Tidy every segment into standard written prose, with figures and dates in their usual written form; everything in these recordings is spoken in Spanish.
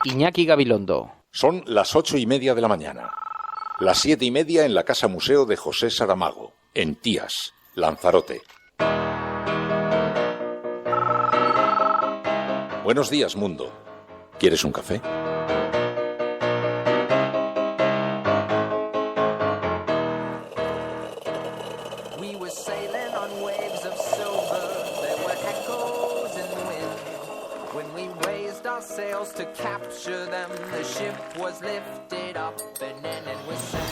Iñaki Gabilondo. Son las 8:30 de la mañana. Las 7:30 en la Casa Museo de José Saramago, en Tías, Lanzarote. Buenos días, mundo. ¿Quieres un café? To capture them, the ship was lifted up and then it was sank.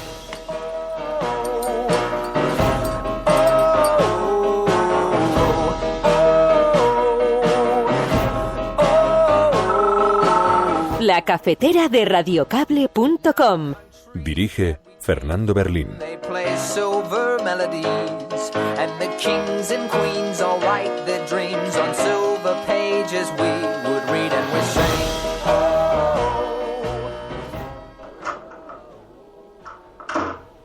La cafetera de radiocable.com. Dirige Fernando Berlín. They play silver melodies and the kings and queens all write their dreams on silver pages we would read and we sing.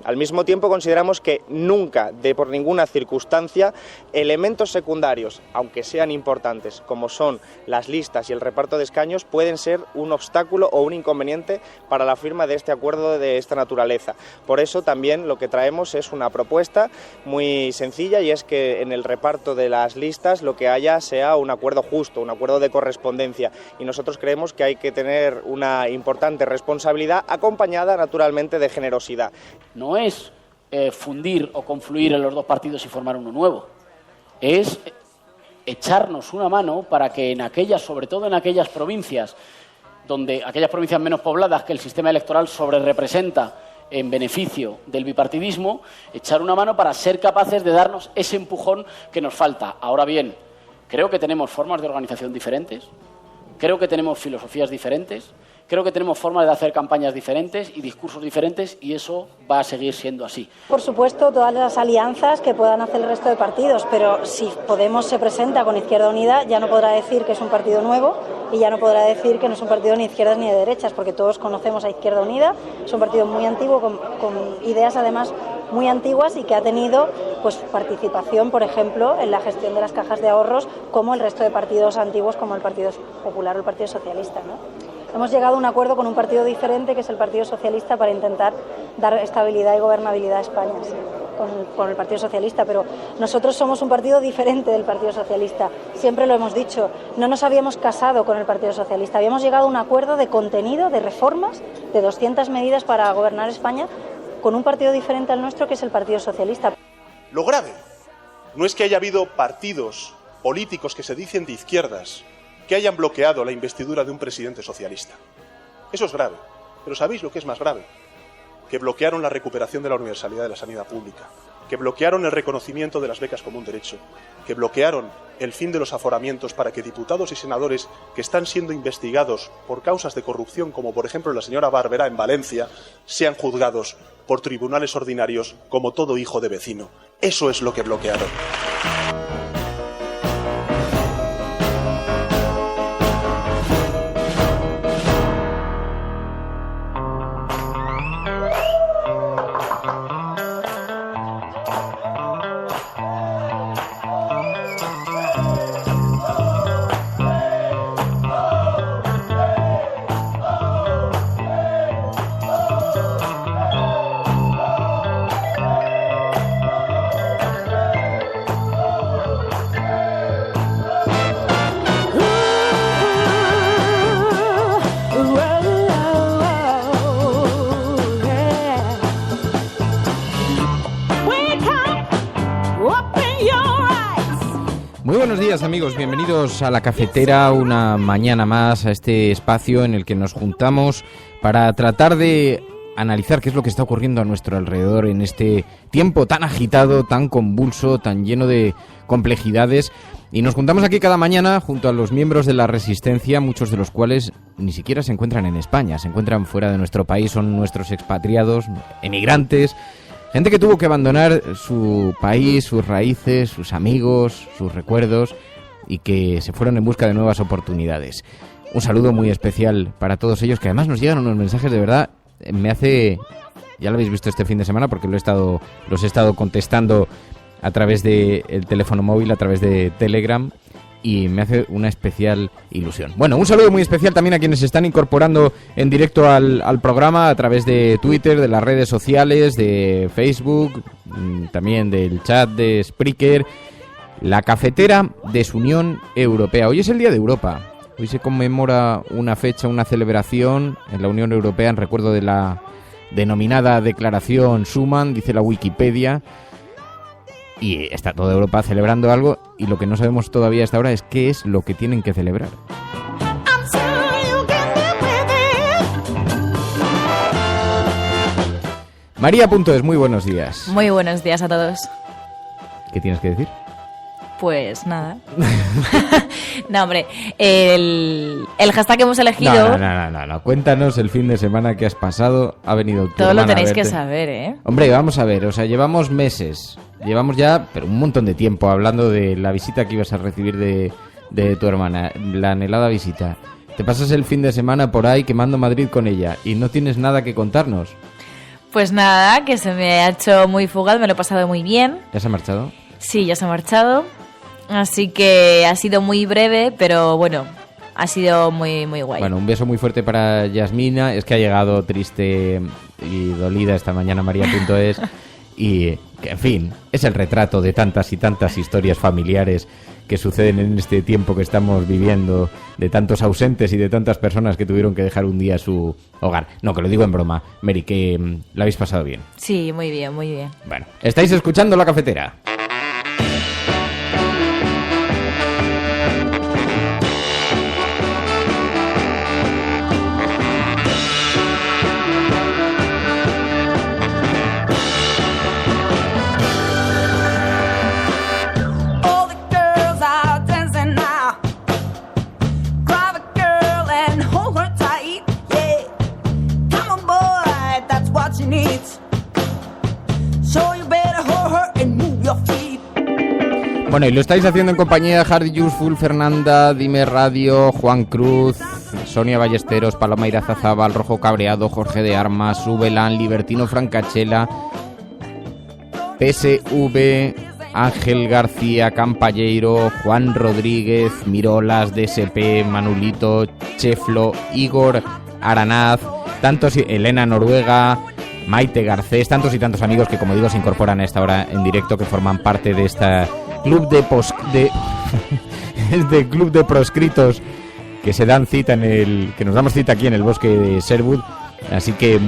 Al mismo tiempo consideramos que nunca, por ninguna circunstancia, elementos secundarios, aunque sean importantes, como son las listas y el reparto de escaños, pueden ser un obstáculo o un inconveniente para la firma de este acuerdo de esta naturaleza. Por eso también lo que traemos es una propuesta muy sencilla, y es que en el reparto de las listas lo que haya sea un acuerdo justo, un acuerdo de correspondencia, y nosotros creemos que hay que tener una importante responsabilidad acompañada naturalmente de generosidad. No es fundir o confluir en los dos partidos y formar uno nuevo. Es echarnos una mano para que en aquellas, sobre todo en aquellas provincias menos pobladas que el sistema electoral sobrerepresenta en beneficio del bipartidismo, echar una mano para ser capaces de darnos ese empujón que nos falta. Ahora bien, creo que tenemos formas de organización diferentes, creo que tenemos filosofías diferentes, creo que tenemos formas de hacer campañas diferentes y discursos diferentes, y eso va a seguir siendo así. Por supuesto, todas las alianzas que puedan hacer el resto de partidos, pero si Podemos se presenta con Izquierda Unida, ya no podrá decir que es un partido nuevo y ya no podrá decir que no es un partido ni de izquierdas ni de derechas, porque todos conocemos a Izquierda Unida. Es un partido muy antiguo, con ideas además muy antiguas, y que ha tenido pues participación, por ejemplo, en la gestión de las cajas de ahorros, como el resto de partidos antiguos, como el Partido Popular o el Partido Socialista, ¿no? Hemos llegado a un acuerdo con un partido diferente, que es el Partido Socialista, para intentar dar estabilidad y gobernabilidad a España, sí, con el Partido Socialista, pero nosotros somos un partido diferente del Partido Socialista. Siempre lo hemos dicho, no nos habíamos casado con el Partido Socialista, habíamos llegado a un acuerdo de contenido, de reformas, de 200 medidas para gobernar España, con un partido diferente al nuestro, que es el Partido Socialista. Lo grave no es que haya habido partidos políticos que se dicen de izquierdas que hayan bloqueado la investidura de un presidente socialista. Eso es grave. Pero ¿sabéis lo que es más grave? Que bloquearon la recuperación de la universalidad de la sanidad pública, que bloquearon el reconocimiento de las becas como un derecho, que bloquearon el fin de los aforamientos para que diputados y senadores que están siendo investigados por causas de corrupción, como por ejemplo la señora Barberá en Valencia, sean juzgados por tribunales ordinarios como todo hijo de vecino. Eso es lo que bloquearon. Muy buenos días, amigos, bienvenidos a La Cafetera, una mañana más, a este espacio en el que nos juntamos para tratar de analizar qué es lo que está ocurriendo a nuestro alrededor en este tiempo tan agitado, tan convulso, tan lleno de complejidades. Y nos juntamos aquí cada mañana junto a los miembros de la Resistencia, muchos de los cuales ni siquiera se encuentran en España, se encuentran fuera de nuestro país, son nuestros expatriados, emigrantes, gente que tuvo que abandonar su país, sus raíces, sus amigos, sus recuerdos, y que se fueron en busca de nuevas oportunidades. Un saludo muy especial para todos ellos, que además nos llegan unos mensajes de verdad. Ya lo habéis visto este fin de semana porque los he estado contestando a través del teléfono móvil, a través de Telegram, y me hace una especial ilusión. Bueno, un saludo muy especial también a quienes se están incorporando en directo al programa a través de Twitter, de las redes sociales, de Facebook, también del chat de Spreaker. La cafetera Desunión Europea. Hoy es el Día de Europa. Hoy se conmemora una fecha, una celebración en la Unión Europea en recuerdo de la denominada Declaración Schuman, dice la Wikipedia. Y está toda Europa celebrando algo y lo que no sabemos todavía hasta ahora es qué es lo que tienen que celebrar. María.es, muy buenos días. Muy buenos días a todos. ¿Qué tienes que decir? Pues nada. No, hombre, el hashtag que hemos elegido... No. Cuéntanos el fin de semana que has pasado. Ha venido tu todo hermana lo tenéis a verte. que saber, ¿eh? Hombre, vamos a ver, o sea, llevamos meses. Llevamos ya, pero un montón de tiempo hablando de la visita que ibas a recibir de tu hermana. La anhelada visita. Te pasas el fin de semana por ahí quemando Madrid con ella y no tienes nada que contarnos. Pues nada, que se me ha hecho muy fugaz, me lo he pasado muy bien. ¿Ya se ha marchado? Sí, ya se ha marchado. Así que ha sido muy breve, pero bueno, ha sido muy, muy guay. Bueno, un beso muy fuerte para Yasmina. Es que ha llegado triste y dolida esta mañana María.es. Y que, en fin, es el retrato de tantas y tantas historias familiares que suceden en este tiempo que estamos viviendo, de tantos ausentes y de tantas personas que tuvieron que dejar un día su hogar. No, que lo digo en broma. Mary, que la habéis pasado bien. Sí, muy bien, muy bien. Bueno, estáis escuchando La Cafetera. Bueno, y lo estáis haciendo en compañía de Hardy Useful, Fernanda, Dime Radio, Juan Cruz, Sonia Ballesteros, Paloma Irazazábal, Rojo Cabreado, Jorge de Armas, Ubelán, Libertino Francachela, PSV, Ángel García, Campalleiro, Juan Rodríguez, Mirolas, DSP, Manulito, Cheflo, Igor Aranaz, tantos, Elena Noruega, Maite Garcés, tantos y tantos amigos que, como digo, se incorporan a esta hora en directo, que forman parte de esta club este club de proscritos que se dan cita que nos damos cita aquí en el bosque de Sherwood. Así que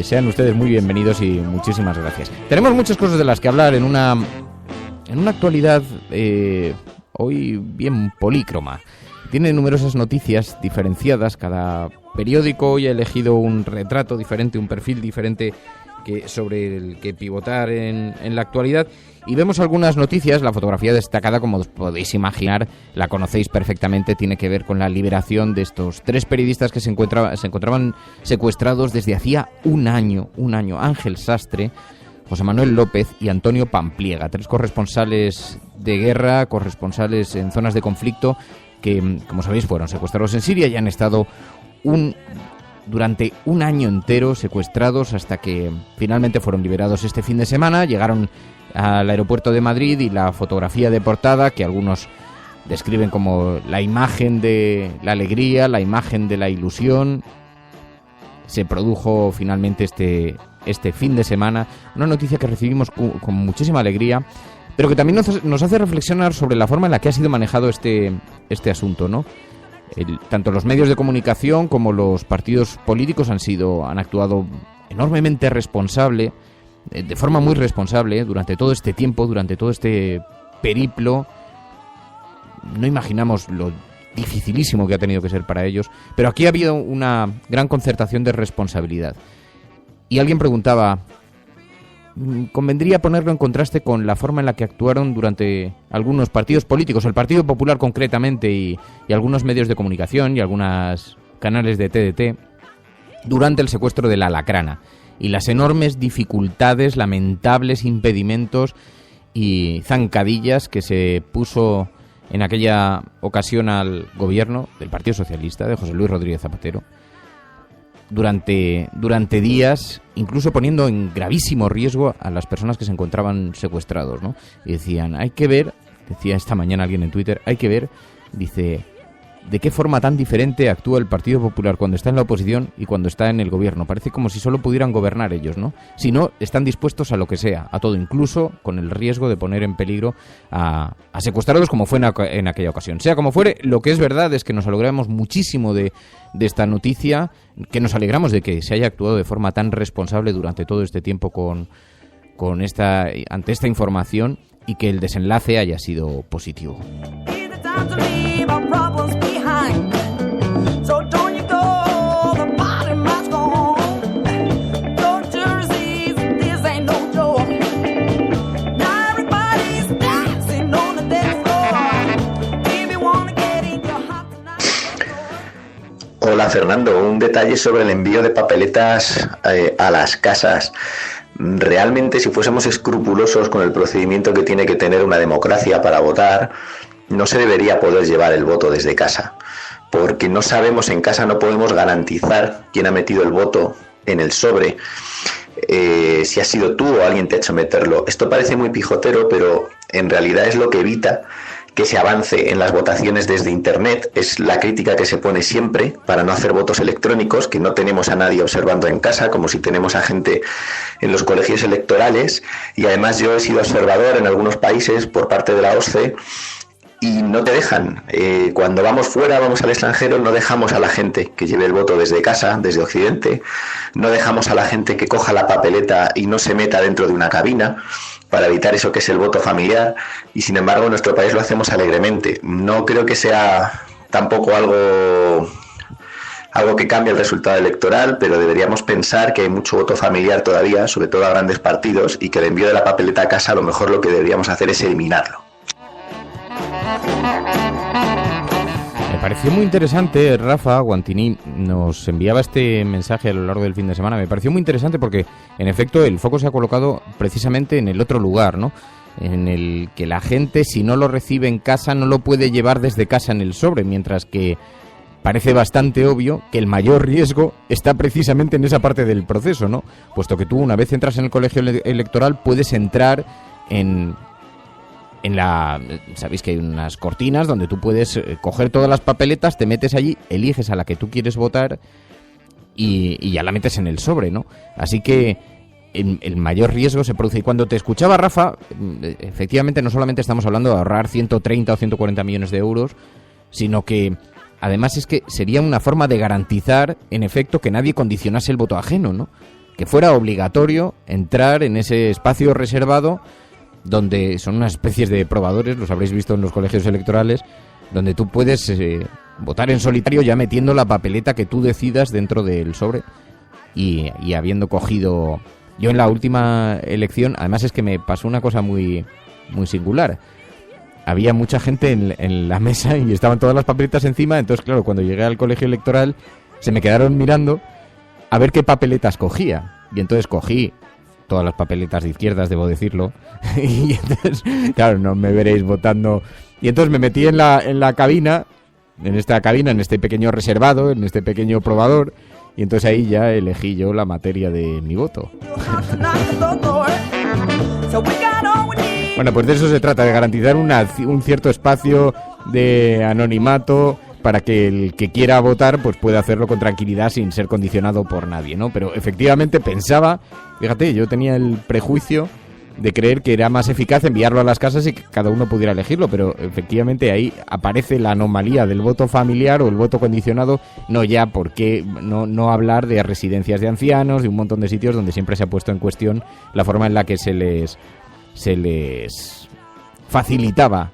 sean ustedes muy bienvenidos y muchísimas gracias. Tenemos muchas cosas de las que hablar en una actualidad hoy bien polícroma. Tiene numerosas noticias diferenciadas. Cada periódico hoy ha elegido un retrato diferente, un perfil diferente sobre el que pivotar en la actualidad. Y vemos algunas noticias. La fotografía destacada, como os podéis imaginar, la conocéis perfectamente, tiene que ver con la liberación de estos 3 periodistas que se encontraban secuestrados desde hacía un año. Ángel Sastre, José Manuel López y Antonio Pampliega, 3 corresponsales de guerra, corresponsales en zonas de conflicto que, como sabéis, fueron secuestrados en Siria y han estado durante un año entero secuestrados hasta que finalmente fueron liberados este fin de semana. Llegaron al aeropuerto de Madrid y la fotografía de portada, que algunos describen como la imagen de la alegría, la imagen de la ilusión, se produjo finalmente este fin de semana. Una noticia que recibimos con muchísima alegría, pero que también nos hace reflexionar sobre la forma en la que ha sido manejado este asunto, ¿no? Tanto los medios de comunicación como los partidos políticos han actuado enormemente responsable, de forma muy responsable, durante todo este tiempo, durante todo este periplo. No imaginamos lo dificilísimo que ha tenido que ser para ellos, pero aquí ha habido una gran concertación de responsabilidad. Y alguien preguntaba, ¿convendría ponerlo en contraste con la forma en la que actuaron durante algunos partidos políticos, el Partido Popular concretamente, y algunos medios de comunicación y algunos canales de TDT, durante el secuestro de la Lacrana? Y las enormes dificultades, lamentables impedimentos y zancadillas que se puso en aquella ocasión al gobierno del Partido Socialista, de José Luis Rodríguez Zapatero, durante días, incluso poniendo en gravísimo riesgo a las personas que se encontraban secuestrados, ¿no? Y decían, hay que ver decía esta mañana alguien en Twitter, hay que ver, dice, de qué forma tan diferente actúa el Partido Popular cuando está en la oposición y cuando está en el gobierno. Parece como si solo pudieran gobernar ellos, ¿no? Si no, están dispuestos a lo que sea, a todo, incluso con el riesgo de poner en peligro a secuestrados, como fue en aquella ocasión. Sea como fuere, lo que es verdad es que nos alegramos muchísimo de esta noticia, que nos alegramos de que se haya actuado de forma tan responsable durante todo este tiempo ante esta información, y que el desenlace haya sido positivo. Hola Fernando, un detalle sobre el envío de papeletas a las casas. Realmente, si fuésemos escrupulosos con el procedimiento que tiene que tener una democracia para votar, no se debería poder llevar el voto desde casa, porque no sabemos, en casa no podemos garantizar quién ha metido el voto en el sobre, si has sido tú o alguien te ha hecho meterlo. Esto parece muy pijotero, pero en realidad es lo que evita que se avance en las votaciones desde Internet. Es la crítica que se pone siempre para no hacer votos electrónicos, que no tenemos a nadie observando en casa, como si tenemos a gente en los colegios electorales. Y además yo he sido observador en algunos países por parte de la OSCE y no te dejan. Cuando vamos fuera, vamos al extranjero, no dejamos a la gente que lleve el voto desde casa, desde Occidente, no dejamos a la gente que coja la papeleta y no se meta dentro de una cabina, para evitar eso que es el voto familiar, y sin embargo en nuestro país lo hacemos alegremente. No creo que sea tampoco algo que cambie el resultado electoral, pero deberíamos pensar que hay mucho voto familiar todavía, sobre todo a grandes partidos, y que el envío de la papeleta a casa, a lo mejor lo que deberíamos hacer es eliminarlo. Me pareció muy interesante, Rafa Guantini nos enviaba este mensaje a lo largo del fin de semana. Me pareció muy interesante porque, en efecto, el foco se ha colocado precisamente en el otro lugar, ¿no? En el que la gente, si no lo recibe en casa, no lo puede llevar desde casa en el sobre, mientras que parece bastante obvio que el mayor riesgo está precisamente en esa parte del proceso, ¿no? Puesto que tú, una vez entras en el colegio electoral, puedes entrar en sabéis que hay unas cortinas donde tú puedes coger todas las papeletas, te metes allí, eliges a la que tú quieres votar y ya la metes en el sobre, ¿no? Así que el mayor riesgo se produce. Y cuando te escuchaba, Rafa, efectivamente no solamente estamos hablando de ahorrar 130 o 140 millones de euros, sino que además es que sería una forma de garantizar, en efecto, que nadie condicionase el voto ajeno, ¿no? Que fuera obligatorio entrar en ese espacio reservado, donde son unas especies de probadores, los habréis visto en los colegios electorales, donde tú puedes votar en solitario ya metiendo la papeleta que tú decidas dentro del sobre y habiendo cogido... Yo en la última elección, además es que me pasó una cosa muy, muy singular. Había mucha gente en la mesa y estaban todas las papeletas encima, entonces claro, cuando llegué al colegio electoral se me quedaron mirando a ver qué papeletas cogía. Y entonces cogí todas las papeletas de izquierdas, debo decirlo, y entonces, claro, no me veréis votando. Y entonces me metí en la cabina, en este pequeño reservado, en este pequeño probador, y entonces ahí ya elegí yo la materia de mi voto. Bueno, pues de eso se trata, de garantizar un cierto espacio de anonimato para que el que quiera votar pues pueda hacerlo con tranquilidad sin ser condicionado por nadie, ¿no? Pero efectivamente pensaba, fíjate, yo tenía el prejuicio de creer que era más eficaz enviarlo a las casas y que cada uno pudiera elegirlo, pero efectivamente ahí aparece la anomalía del voto familiar o el voto condicionado, no ya porque no hablar de residencias de ancianos, de un montón de sitios donde siempre se ha puesto en cuestión la forma en la que se les facilitaba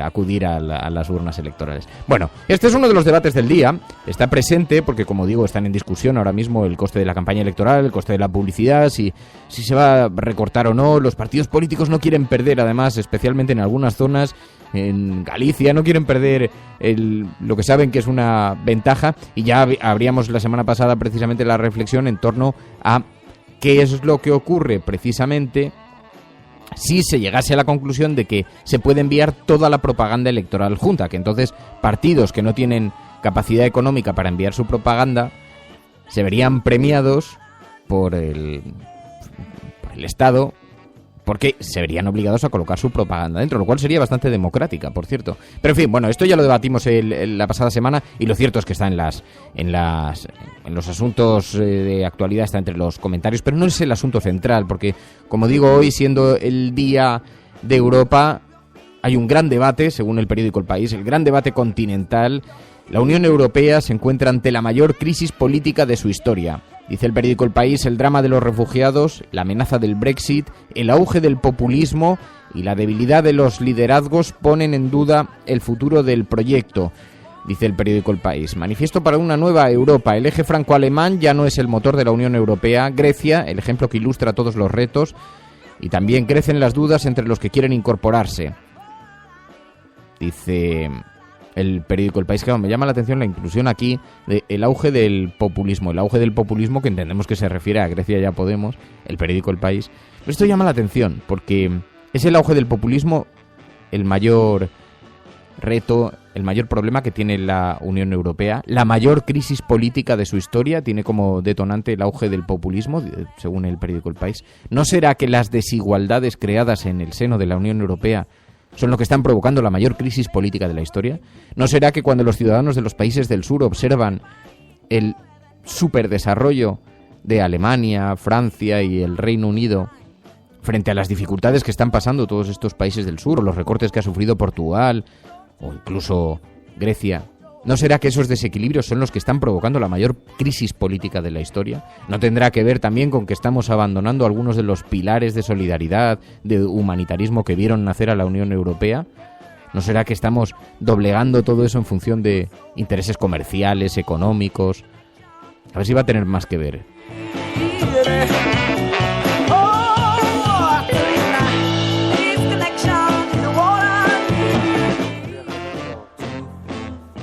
acudir a las urnas electorales. Bueno, este es uno de los debates del día. Está presente porque, como digo, están en discusión ahora mismo el coste de la campaña electoral, el coste de la publicidad, si se va a recortar o no. Los partidos políticos no quieren perder, además, especialmente en algunas zonas, en Galicia, no quieren perder lo que saben que es una ventaja. Y ya abríamos la semana pasada precisamente la reflexión en torno a qué es lo que ocurre precisamente si se llegase a la conclusión de que se puede enviar toda la propaganda electoral junta, que entonces partidos que no tienen capacidad económica para enviar su propaganda se verían premiados por el Estado porque se verían obligados a colocar su propaganda dentro, lo cual sería bastante democrática, por cierto. Pero en fin, bueno, esto ya lo debatimos la pasada semana, y lo cierto es que está en los asuntos de actualidad, está entre los comentarios, pero no es el asunto central, porque, como digo, hoy, siendo el Día de Europa, hay un gran debate, según el periódico El País, el gran debate continental. La Unión Europea se encuentra ante la mayor crisis política de su historia. Dice el periódico El País: el drama de los refugiados, la amenaza del Brexit, el auge del populismo y la debilidad de los liderazgos ponen en duda el futuro del proyecto. Dice el periódico El País: manifiesto para una nueva Europa. El eje franco-alemán ya no es el motor de la Unión Europea. Grecia, el ejemplo que ilustra todos los retos. Y también crecen las dudas entre los que quieren incorporarse. Dice el periódico El País, que me llama la atención la inclusión aquí de el auge del populismo. El auge del populismo, que entendemos que se refiere a Grecia Ya Podemos, el periódico El País. Pero esto llama la atención porque es el auge del populismo el mayor reto, el mayor problema que tiene la Unión Europea. La mayor crisis política de su historia tiene como detonante el auge del populismo, según el periódico El País. ¿No será que las desigualdades creadas en el seno de la Unión Europea son lo que están provocando la mayor crisis política de la historia? ¿No será que cuando los ciudadanos de los países del sur observan el superdesarrollo de Alemania, Francia y el Reino Unido frente a las dificultades que están pasando todos estos países del sur, o los recortes que ha sufrido Portugal o incluso Grecia, ¿no será que esos desequilibrios son los que están provocando la mayor crisis política de la historia? ¿No tendrá que ver también con que estamos abandonando algunos de los pilares de solidaridad, de humanitarismo que vieron nacer a la Unión Europea? ¿No será que estamos doblegando todo eso en función de intereses comerciales, económicos? A ver si va a tener más que ver.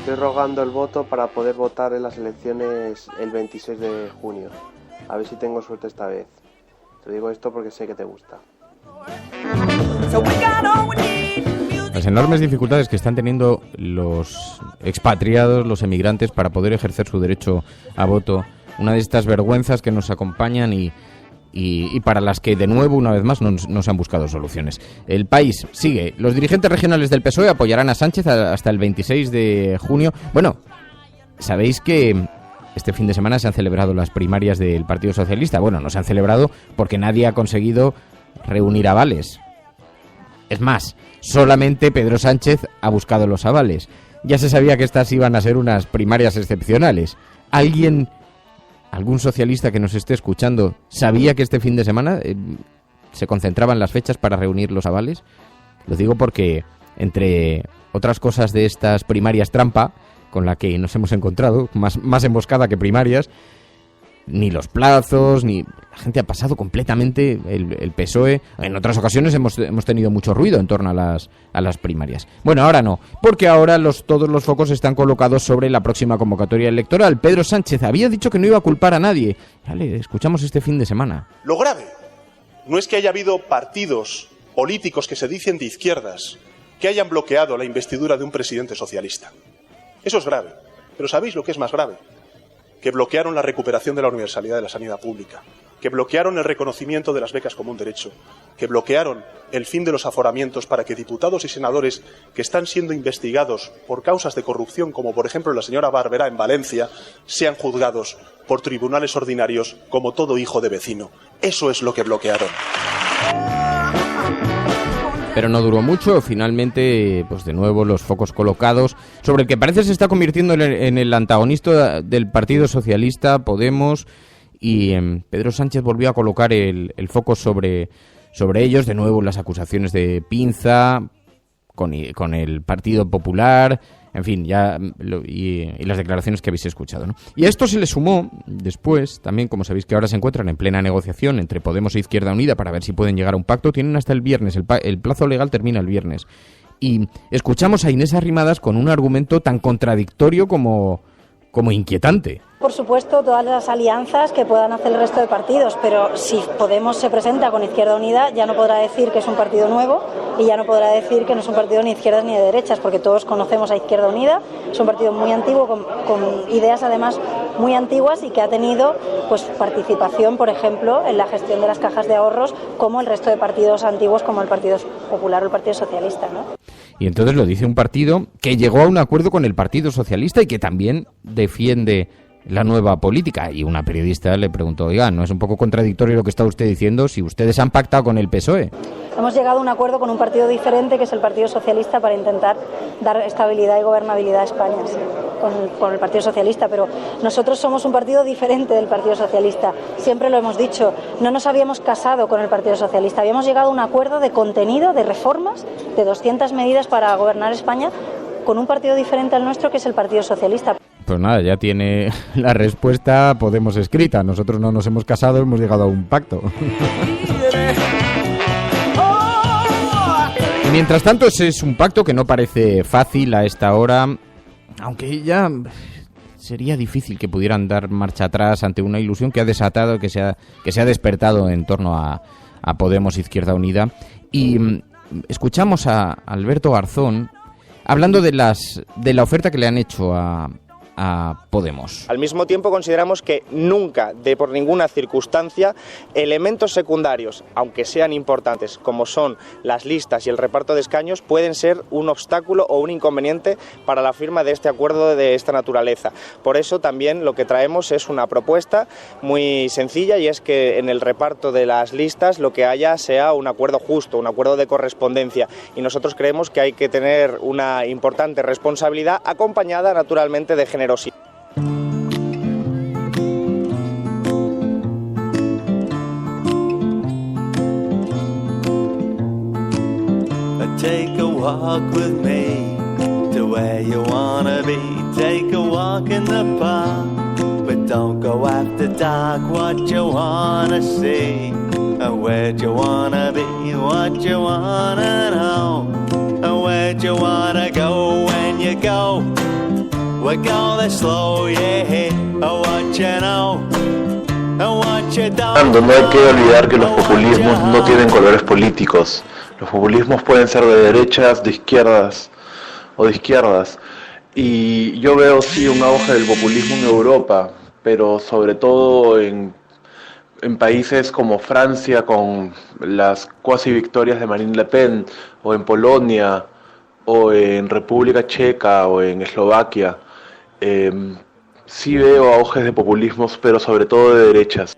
Estoy rogando el voto para poder votar en las elecciones el 26 de junio. A ver si tengo suerte esta vez. Te digo esto porque sé que te gusta. Las enormes dificultades que están teniendo los expatriados, los emigrantes, para poder ejercer su derecho a voto. Una de estas vergüenzas que nos acompañan y para las que, de nuevo, una vez más, no se han buscado soluciones. El País sigue. Los dirigentes regionales del PSOE apoyarán a Sánchez hasta el 26 de junio. Bueno, sabéis que este fin de semana se han celebrado las primarias del Partido Socialista. Bueno, no se han celebrado porque nadie ha conseguido reunir avales. Es más, solamente Pedro Sánchez ha buscado los avales. Ya se sabía que estas iban a ser unas primarias excepcionales. ¿Algún socialista que nos esté escuchando sabía que este fin de semana se concentraban las fechas para reunir los avales? Lo digo porque, entre otras cosas de estas primarias trampa, con la que nos hemos encontrado, más emboscada que primarias, ni los plazos, ni la gente ha pasado completamente el PSOE. En otras ocasiones hemos tenido mucho ruido en torno a las primarias. Bueno, ahora no, porque ahora todos los focos están colocados sobre la próxima convocatoria electoral. Pedro Sánchez había dicho que no iba a culpar a nadie. Vale, escuchamos este fin de semana. Lo grave no es que haya habido partidos políticos que se dicen de izquierdas que hayan bloqueado la investidura de un presidente socialista. Eso es grave. Pero ¿sabéis lo que es más grave? Que bloquearon la recuperación de la universalidad de la sanidad pública, que bloquearon el reconocimiento de las becas como un derecho, que bloquearon el fin de los aforamientos para que diputados y senadores que están siendo investigados por causas de corrupción, como por ejemplo la señora Barberá en Valencia, sean juzgados por tribunales ordinarios como todo hijo de vecino. Eso es lo que bloquearon. Pero no duró mucho, finalmente, pues de nuevo los focos colocados sobre el que parece se está convirtiendo en el antagonista del Partido Socialista, Podemos, y Pedro Sánchez volvió a colocar el foco sobre ellos, de nuevo las acusaciones de pinza con el Partido Popular, en fin, y las declaraciones que habéis escuchado, ¿no? Y a esto se le sumó después, también, como sabéis que ahora se encuentran en plena negociación entre Podemos e Izquierda Unida para ver si pueden llegar a un pacto. Tienen hasta el viernes, el plazo legal termina el viernes. Y escuchamos a Inés Arrimadas con un argumento tan contradictorio como inquietante. Por supuesto, todas las alianzas que puedan hacer el resto de partidos, pero si Podemos se presenta con Izquierda Unida, ya no podrá decir que es un partido nuevo y ya no podrá decir que no es un partido ni de izquierdas ni de derechas, porque todos conocemos a Izquierda Unida, es un partido muy antiguo, con ideas además muy antiguas y que ha tenido pues participación, por ejemplo, en la gestión de las cajas de ahorros, como el resto de partidos antiguos, como el Partido Popular o el Partido Socialista, ¿no? Y entonces lo dice un partido que llegó a un acuerdo con el Partido Socialista y que también defiende la nueva política. Y una periodista le preguntó, oiga, ¿no es un poco contradictorio lo que está usted diciendo si ustedes han pactado con el PSOE? Hemos llegado a un acuerdo con un partido diferente, que es el Partido Socialista, para intentar dar estabilidad y gobernabilidad a España, sí, con el Partido Socialista, pero nosotros somos un partido diferente del Partido Socialista. Siempre lo hemos dicho, no nos habíamos casado con el Partido Socialista, habíamos llegado a un acuerdo de contenido, de reformas, de 200 medidas para gobernar España, con un partido diferente al nuestro, que es el Partido Socialista. Pues nada, ya tiene la respuesta Podemos escrita. Nosotros no nos hemos casado, hemos llegado a un pacto. Mientras tanto, ese es un pacto que no parece fácil a esta hora, aunque ya sería difícil que pudieran dar marcha atrás ante una ilusión que ha desatado, que se ha despertado en torno a Podemos Izquierda Unida. Y escuchamos a Alberto Garzón hablando de la oferta que le han hecho a Podemos. Al mismo tiempo consideramos que nunca, por ninguna circunstancia, elementos secundarios, aunque sean importantes, como son las listas y el reparto de escaños, pueden ser un obstáculo o un inconveniente para la firma de este acuerdo de esta naturaleza. Por eso también lo que traemos es una propuesta muy sencilla, y es que en el reparto de las listas lo que haya sea un acuerdo justo, un acuerdo de correspondencia, y nosotros creemos que hay que tener una importante responsabilidad acompañada naturalmente de generosidad. Take a walk with me to where you wanna be. Take a walk in the park, but don't go after dark. What you wanna see, where'd you wanna be? What you wanna know, where'd you wanna go when you go? We're going slow, yeah, what you know, what you don't. No hay que olvidar que los populismos no tienen colores políticos. Los populismos pueden ser de derechas, de izquierdas o de izquierdas. Y yo veo sí un auge del populismo en Europa, pero sobre todo en países como Francia, con las cuasi victorias de Marine Le Pen, o en Polonia, o en República Checa, o en Eslovaquia. Sí veo auges de populismos, pero sobre todo de derechas.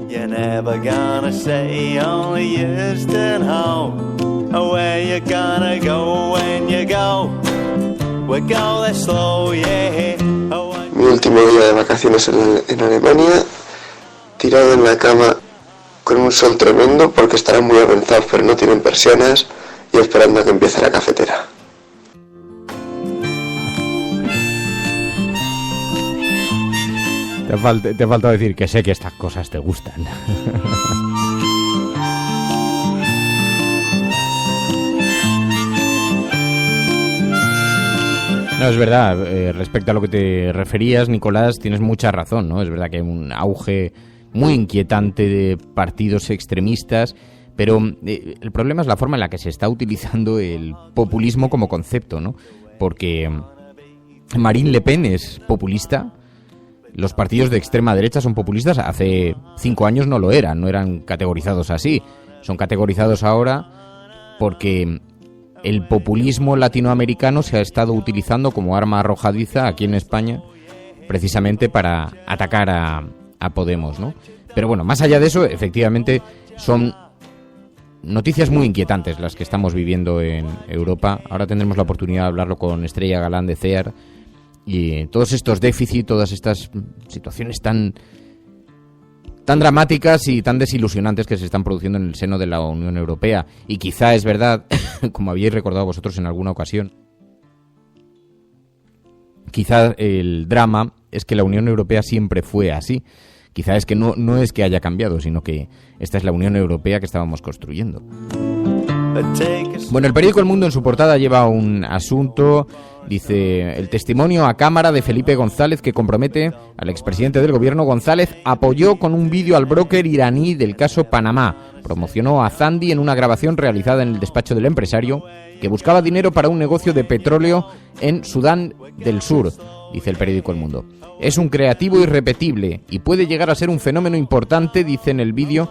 You're never gonna say only yes to know where you gonna go when you go. We're going slow, yeah. Mi último día de vacaciones en Alemania, tirado en la cama con un sol tremendo porque estarán muy avanzados pero no tienen persianas, y esperando a que empiece la cafetera. Te ha faltado decir que sé que estas cosas te gustan. No, es verdad, respecto a lo que te referías, Nicolás, tienes mucha razón, ¿no? Es verdad que hay un auge muy inquietante de partidos extremistas, pero el problema es la forma en la que se está utilizando el populismo como concepto, ¿no? Porque Marine Le Pen es populista. Los partidos de extrema derecha son populistas. Hace 5 años no lo eran, no eran categorizados así. Son categorizados ahora porque el populismo latinoamericano se ha estado utilizando como arma arrojadiza aquí en España, precisamente para atacar a Podemos, ¿no? Pero bueno, más allá de eso, efectivamente, son noticias muy inquietantes las que estamos viviendo en Europa. Ahora tendremos la oportunidad de hablarlo con Estrella Galán de CEAR. Y todos estos déficits, todas estas situaciones tan dramáticas y tan desilusionantes que se están produciendo en el seno de la Unión Europea. Y quizá es verdad, como habéis recordado vosotros en alguna ocasión, quizá el drama es que la Unión Europea siempre fue así. Quizá es que no es que haya cambiado, sino que esta es la Unión Europea que estábamos construyendo. Bueno, el periódico El Mundo en su portada lleva un asunto, dice: el testimonio a cámara de Felipe González que compromete al expresidente del gobierno. González apoyó con un vídeo al broker iraní del caso Panamá. Promocionó a Zandi en una grabación realizada en el despacho del empresario que buscaba dinero para un negocio de petróleo en Sudán del Sur. dice el periódico El Mundo. Es un creativo irrepetible y puede llegar a ser un fenómeno importante, dice en el vídeo,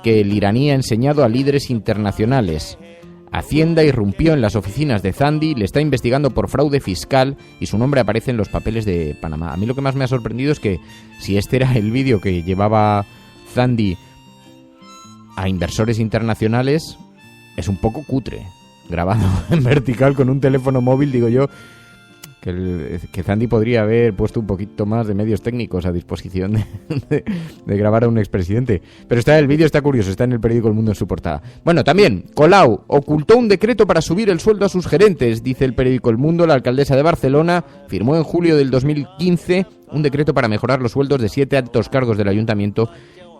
que el iraní ha enseñado a líderes internacionales. Hacienda irrumpió en las oficinas de Zandi, le está investigando por fraude fiscal y su nombre aparece en los papeles de Panamá. A mí lo que más me ha sorprendido es que si este era el vídeo que llevaba Zandi a inversores internacionales, es un poco cutre, grabado en vertical con un teléfono móvil, digo yo, que Zandi podría haber puesto un poquito más de medios técnicos a disposición de grabar a un expresidente. Pero el vídeo está curioso, está en el periódico El Mundo en su portada. Bueno, también, Colau ocultó un decreto para subir el sueldo a sus gerentes, dice el periódico El Mundo. La alcaldesa de Barcelona firmó en julio del 2015 un decreto para mejorar los sueldos de 7 altos cargos del ayuntamiento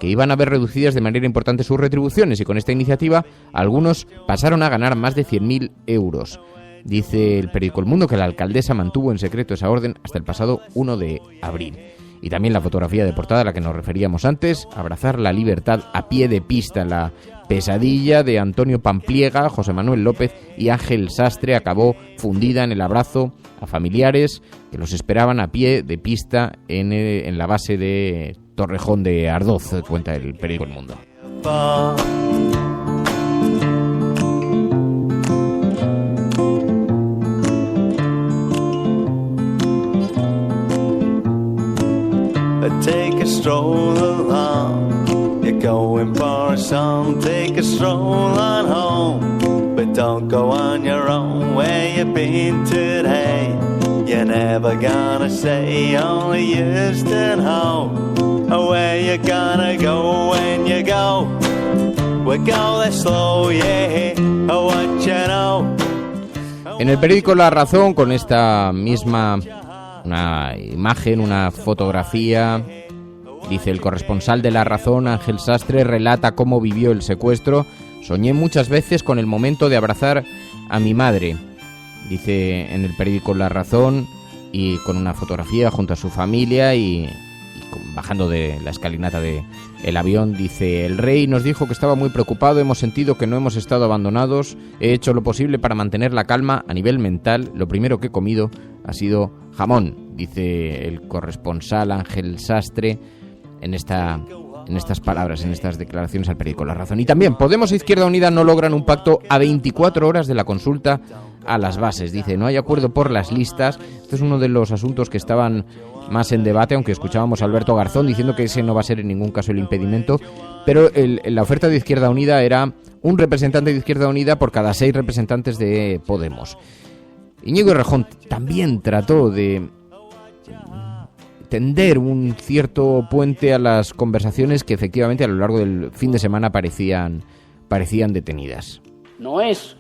que iban a ver reducidas de manera importante sus retribuciones, y con esta iniciativa algunos pasaron a ganar más de 100.000 euros. Dice el periódico El Mundo que la alcaldesa mantuvo en secreto esa orden hasta el pasado 1 de abril. Y también la fotografía de portada a la que nos referíamos antes, abrazar la libertad a pie de pista. La pesadilla de Antonio Pampliega, José Manuel López y Ángel Sastre acabó fundida en el abrazo a familiares que los esperaban a pie de pista en la base de Torrejón de Ardoz, cuenta el periódico El Mundo. Take a stroll along, you're going for a song. Take a stroll on home, but don't go on your own. Where you been today? You're never gonna say, only you stood home. Where you gonna go when you go? We're going slow, yeah, what you know. En el periódico La Razón, con esta misma una imagen, una fotografía, dice el corresponsal de La Razón, Ángel Sastre, relata cómo vivió el secuestro. Soñé muchas veces con el momento de abrazar a mi madre, dice en el periódico La Razón, y con una fotografía junto a su familia y bajando de la escalinata del avión, dice: el rey nos dijo que estaba muy preocupado, hemos sentido que no hemos estado abandonados, he hecho lo posible para mantener la calma a nivel mental, lo primero que he comido ha sido jamón, dice el corresponsal Ángel Sastre en estas palabras, en estas declaraciones al periódico La Razón. Y también Podemos e Izquierda Unida no logran un pacto a 24 horas de la consulta a las bases. Dice, no hay acuerdo por las listas. Este es uno de los asuntos que estaban más en debate, aunque escuchábamos a Alberto Garzón diciendo que ese no va a ser en ningún caso el impedimento. Pero la oferta de Izquierda Unida era un representante de Izquierda Unida por cada 6 representantes de Podemos. Íñigo Errejón también trató de tender un cierto puente a las conversaciones que efectivamente a lo largo del fin de semana parecían detenidas. No es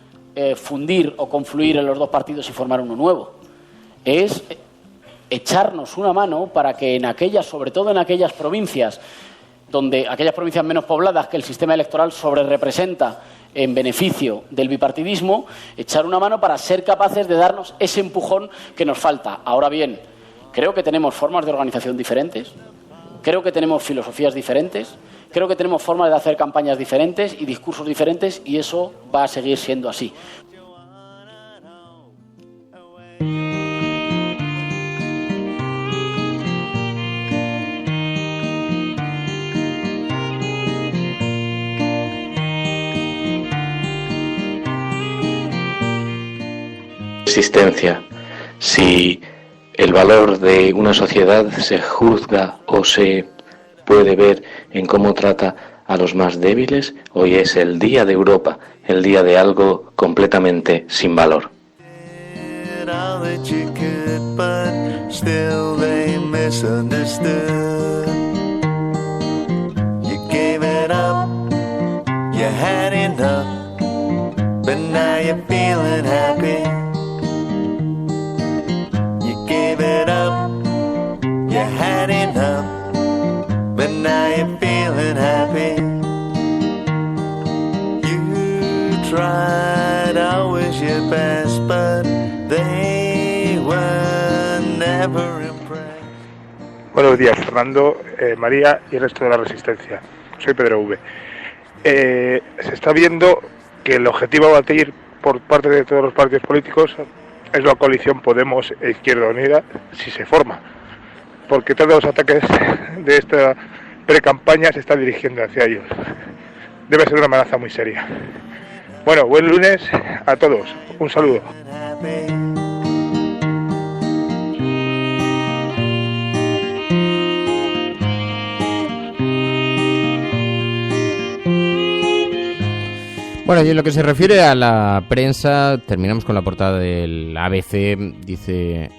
fundir o confluir en los dos partidos y formar uno nuevo. Es echarnos una mano para que en aquellas, sobre todo en aquellas provincias menos pobladas que el sistema electoral sobrerepresenta en beneficio del bipartidismo, echar una mano para ser capaces de darnos ese empujón que nos falta. Ahora bien, creo que tenemos formas de organización diferentes, creo que tenemos filosofías diferentes, creo que tenemos formas de hacer campañas diferentes y discursos diferentes, y eso va a seguir siendo así. Existencia. Si el valor de una sociedad se juzga o se puede ver en cómo trata a los más débiles, hoy es el día de Europa, el día de algo completamente sin valor. Gave it up, you had enough, but now you're feeling happy. You tried always your best, but they were never impressed. Buenos días, Fernando, María y el resto de la Resistencia. Soy Pedro V. Se está viendo que el objetivo a batir por parte de todos los partidos políticos es la coalición Podemos e Izquierda Unida, si se forma, porque todos los ataques de esta pre-campaña se están dirigiendo hacia ellos. Debe ser una amenaza muy seria. Bueno, buen lunes a todos. Un saludo. Bueno, y en lo que se refiere a la prensa, terminamos con la portada del ABC. Dice,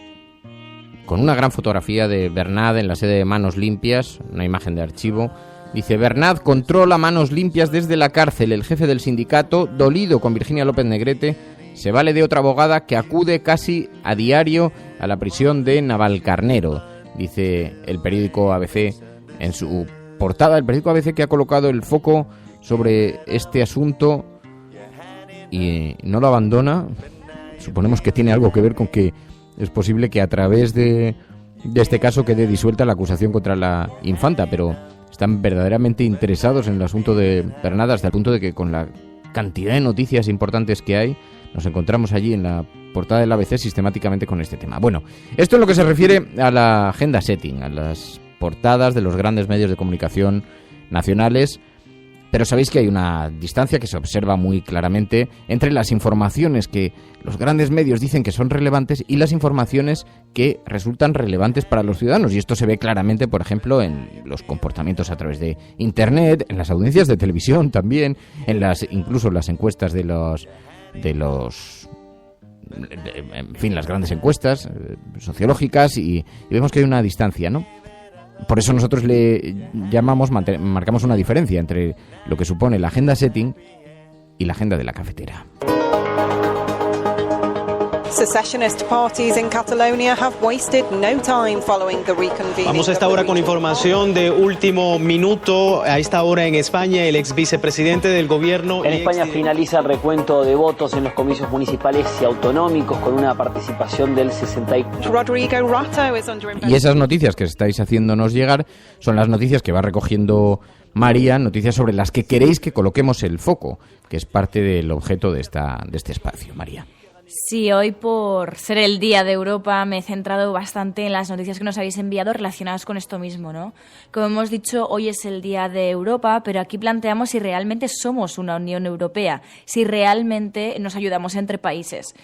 con una gran fotografía de Bernat en la sede de Manos Limpias, una imagen de archivo. Dice, Bernat controla Manos Limpias desde la cárcel. El jefe del sindicato, dolido con Virginia López Negrete, se vale de otra abogada que acude casi a diario a la prisión de Navalcarnero. Dice el periódico ABC en su portada, el periódico ABC, que ha colocado el foco sobre este asunto y no lo abandona. Suponemos que tiene algo que ver con que es posible que a través de este caso quede disuelta la acusación contra la infanta, pero están verdaderamente interesados en el asunto de Bernat, hasta el punto de que con la cantidad de noticias importantes que hay, nos encontramos allí en la portada del ABC sistemáticamente con este tema. Bueno, esto es lo que se refiere a la agenda setting, a las portadas de los grandes medios de comunicación nacionales. Pero sabéis que hay una distancia que se observa muy claramente entre las informaciones que los grandes medios dicen que son relevantes y las informaciones que resultan relevantes para los ciudadanos. Y esto se ve claramente, por ejemplo, en los comportamientos a través de Internet, en las audiencias de televisión también, en incluso las encuestas de los en fin, las grandes encuestas sociológicas, y vemos que hay una distancia, ¿no? Por eso nosotros le marcamos una diferencia entre lo que supone la agenda setting y la agenda de la cafetera. Vamos a esta hora con información de último minuto. A esta hora en España, el ex vicepresidente del gobierno... En España finaliza el recuento de votos en los comicios municipales y autonómicos con una participación del 64%. Y esas noticias que estáis haciéndonos llegar son las noticias que va recogiendo María, noticias sobre las que queréis que coloquemos el foco, que es parte del objeto de este espacio. María. Sí, hoy por ser el Día de Europa me he centrado bastante en las noticias que nos habéis enviado relacionadas con esto mismo, ¿no? Como hemos dicho, hoy es el Día de Europa, pero aquí planteamos si realmente somos una Unión Europea, si realmente nos ayudamos entre países.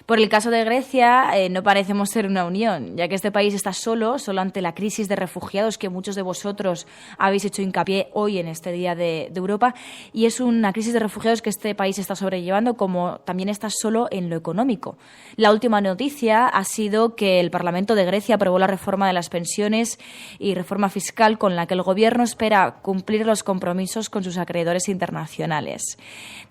Por el caso de Grecia, no parecemos ser una unión, ya que este país está solo ante la crisis de refugiados que muchos de vosotros habéis hecho hincapié hoy en este Día de Europa, y es una crisis de refugiados que este país está sobrellevando, como también está solo en lo económico. La última noticia ha sido que el Parlamento de Grecia aprobó la reforma de las pensiones y reforma fiscal con la que el gobierno espera cumplir los compromisos con sus acreedores internacionales.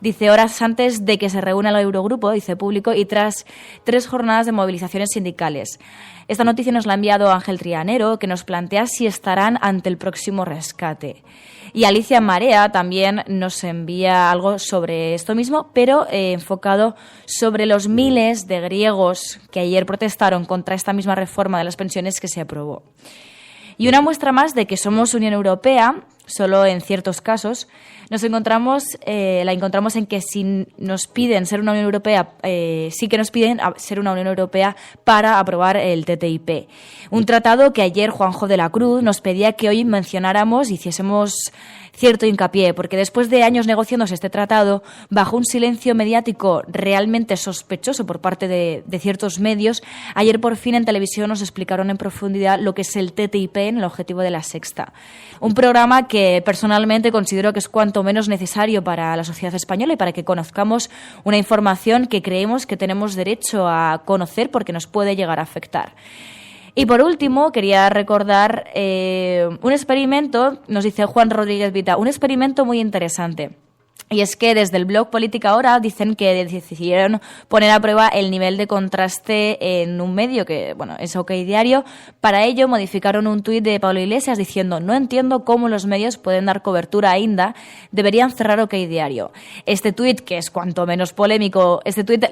Dice, horas antes de que se reúna el Eurogrupo, dice público, y tras 3 jornadas de movilizaciones sindicales. Esta noticia nos la ha enviado Ángel Trianero, que nos plantea si estarán ante el próximo rescate. Y Alicia Marea también nos envía algo sobre esto mismo, pero enfocado sobre los miles de griegos que ayer protestaron contra esta misma reforma de las pensiones que se aprobó. Y una muestra más de que somos Unión Europea, solo en ciertos casos, la encontramos en que si nos piden ser una Unión Europea, sí que nos piden ser una Unión Europea para aprobar el TTIP. Un tratado que ayer Juanjo de la Cruz nos pedía que hoy mencionáramos y hiciésemos cierto hincapié, porque después de años negociándose este tratado, bajo un silencio mediático realmente sospechoso por parte de ciertos medios, ayer por fin en televisión nos explicaron en profundidad lo que es el TTIP en el objetivo de La Sexta. Un programa que personalmente considero que es cuanto menos necesario para la sociedad española y para que conozcamos una información que creemos que tenemos derecho a conocer porque nos puede llegar a afectar. Y por último, quería recordar un experimento, nos dice Juan Rodríguez Vita, un experimento muy interesante. Y es que desde el blog Política Ahora dicen que decidieron poner a prueba el nivel de contraste en un medio que, es OK Diario. Para ello modificaron un tuit de Pablo Iglesias diciendo: no entiendo cómo los medios pueden dar cobertura a Inda, deberían cerrar OK Diario. Este tuit, que es cuanto menos polémico, este tuit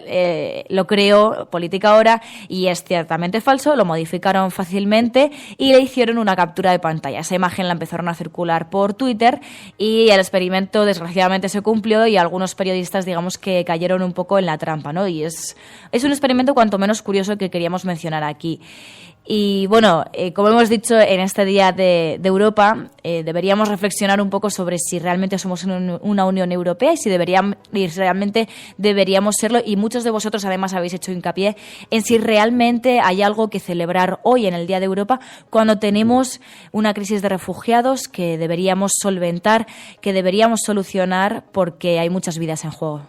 lo creó Política Ahora y es ciertamente falso, lo modificaron fácilmente y le hicieron una captura de pantalla. Esa imagen la empezaron a circular por Twitter y el experimento desgraciadamente se cumplió. cumplió y algunos periodistas, digamos, que cayeron un poco en la trampa, ¿no? Y es un experimento cuanto menos curioso que queríamos mencionar aquí. Y bueno, como hemos dicho en este Día de Europa, deberíamos reflexionar un poco sobre si realmente somos una Unión Europea y si realmente deberíamos serlo. Y muchos de vosotros además habéis hecho hincapié en si realmente hay algo que celebrar hoy en el Día de Europa cuando tenemos una crisis de refugiados que deberíamos solventar, que deberíamos solucionar porque hay muchas vidas en juego.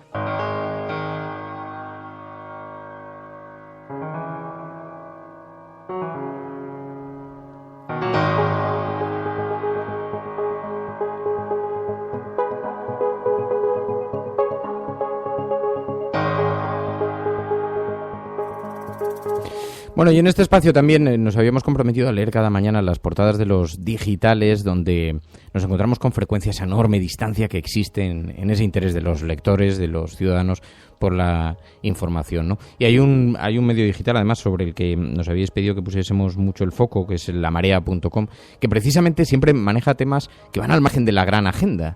Bueno, y en este espacio también nos habíamos comprometido a leer cada mañana las portadas de los digitales, donde nos encontramos con frecuencia esa enorme distancia que existe en ese interés de los lectores, de los ciudadanos, por la información, ¿no? Y hay un medio digital, además, sobre el que nos habéis pedido que pusiésemos mucho el foco, que es lamarea.com, que precisamente siempre maneja temas que van al margen de la gran agenda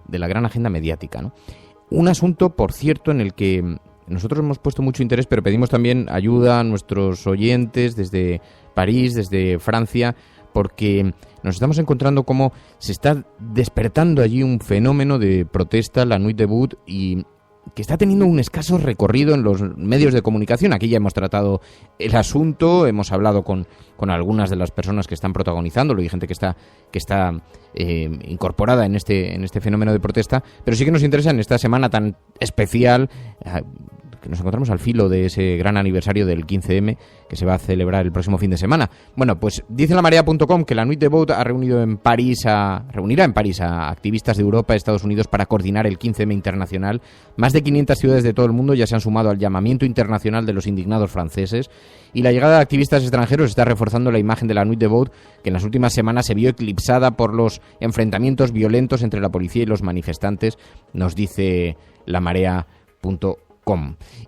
mediática, ¿no? Un asunto, por cierto, en el que nosotros hemos puesto mucho interés, pero pedimos también ayuda a nuestros oyentes desde París, desde Francia, porque nos estamos encontrando cómo se está despertando allí un fenómeno de protesta, la Nuit debout, y que está teniendo un escaso recorrido en los medios de comunicación. Aquí ya hemos tratado el asunto, hemos hablado con algunas de las personas que están protagonizándolo y gente que está incorporada en este fenómeno de protesta, pero sí que nos interesa en esta semana tan especial, que nos encontramos al filo de ese gran aniversario del 15M que se va a celebrar el próximo fin de semana. Bueno, pues dice lamarea.com que la Nuit debout reunirá en París a activistas de Europa y Estados Unidos para coordinar el 15M internacional. Más de 500 ciudades de todo el mundo ya se han sumado al llamamiento internacional de los indignados franceses, y la llegada de activistas extranjeros está reforzando la imagen de la Nuit debout, que en las últimas semanas se vio eclipsada por los enfrentamientos violentos entre la policía y los manifestantes, nos dice lamarea.com.